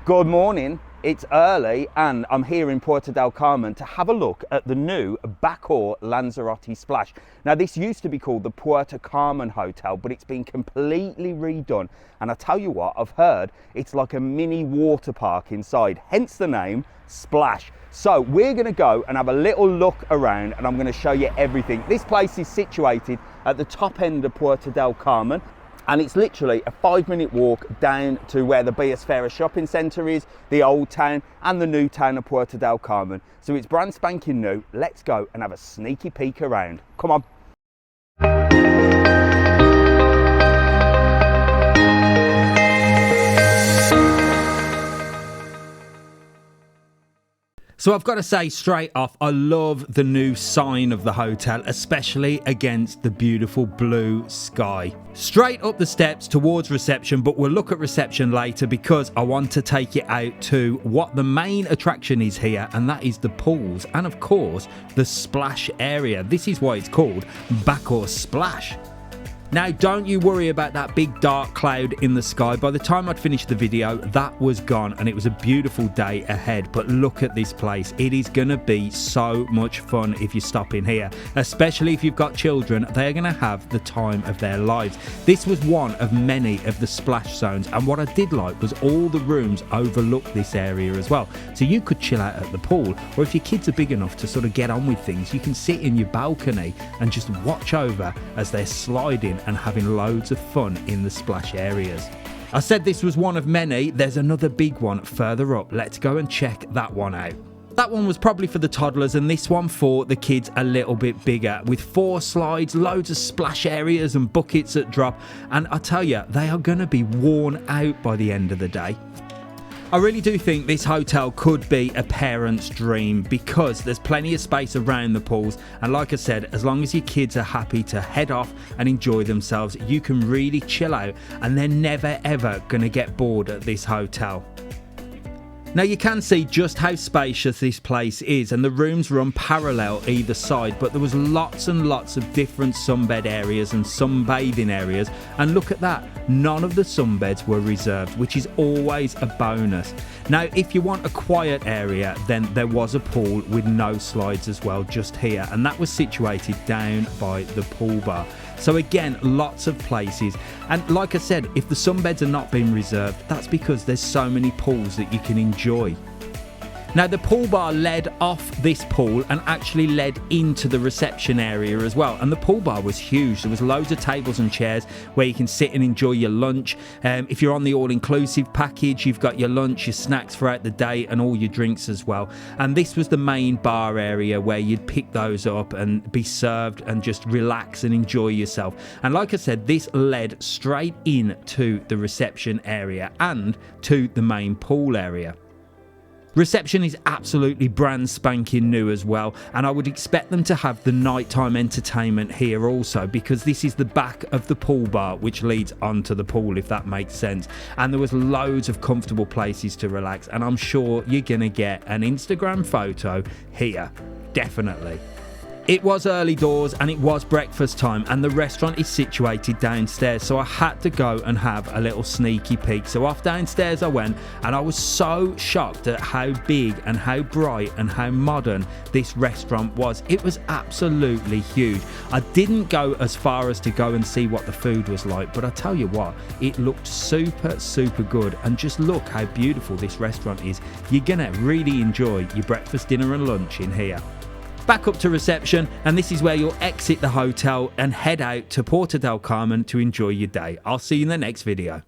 Good morning, it's early and I'm here in Puerto Del Carmen to have a look at the new Bakour Lanzarote Splash. Now this used to be called the Puerto Carmen Hotel, but it's been completely redone, and I tell you what, I've heard it's like a mini water park inside, hence the name Splash. So we're going to go and have a little look around and I'm going to show you everything. This place is situated at the top end of Puerto Del Carmen, and it's literally a 5-minute walk down to where the Biosfera shopping centre is, the old town and the new town of Puerto Del Carmen. So it's brand spanking new. Let's go and have a sneaky peek around. Come on. So I've got to say straight off, I love the new sign of the hotel, especially against the beautiful blue sky. Straight up the steps towards reception, but we'll look at reception later because I want to take you out to what the main attraction is here, and that is the pools and of course the splash area. This is why it's called Bakour Splash. Now, don't you worry about that big dark cloud in the sky. By the time I'd finished the video, that was gone and it was a beautiful day ahead. But look at this place. It is going to be so much fun if you stop in here, especially if you've got children. They're going to have the time of their lives. This was one of many of the splash zones, and what I did like was all the rooms overlook this area as well. So you could chill out at the pool, or if your kids are big enough to sort of get on with things, you can sit in your balcony and just watch over as they're sliding and having loads of fun in the splash areas. I said this was one of many. There's another big one further up. Let's go and check that one out. That one was probably for the toddlers, and this one for the kids a little bit bigger, with 4 slides, loads of splash areas and buckets that drop, and I tell you, they are going to be worn out by the end of the day. I really do think this hotel could be a parent's dream because there's plenty of space around the pools, and like I said, as long as your kids are happy to head off and enjoy themselves, you can really chill out and they're never ever going to get bored at this hotel. Now you can see just how spacious this place is, and the rooms run parallel either side, but there was lots and lots of different sunbed areas and sunbathing areas, and look at that, none of the sunbeds were reserved, which is always a bonus. Now if you want a quiet area, then there was a pool with no slides as well just here, and that was situated down by the pool bar. So again, lots of places, and like I said, if the sunbeds are not being reserved, that's because there's so many pools that you can enjoy. Now the pool bar led off this pool and actually led into the reception area as well, and the pool bar was huge. There was loads of tables and chairs where you can sit and enjoy your lunch. If you're on the all-inclusive package, you've got your lunch, your snacks throughout the day and all your drinks as well. And this was the main bar area where you'd pick those up and be served and just relax and enjoy yourself. And like I said, this led straight into the reception area and to the main pool area. Reception is absolutely brand spanking new as well, and I would expect them to have the nighttime entertainment here also, because this is the back of the pool bar which leads onto the pool, if that makes sense. And there was loads of comfortable places to relax, and I'm sure you're gonna get an Instagram photo here, definitely. It was early doors and it was breakfast time, and the restaurant is situated downstairs, so I had to go and have a little sneaky peek. So off downstairs I went, and I was so shocked at how big and how bright and how modern this restaurant was. It was absolutely huge. I didn't go as far as to go and see what the food was like, but I tell you what, it looked super good, and just look how beautiful this restaurant is. You're gonna really enjoy your breakfast, dinner and lunch in here. Back up to reception, and this is where you'll exit the hotel and head out to Puerto Del Carmen to enjoy your day. I'll see you in the next video.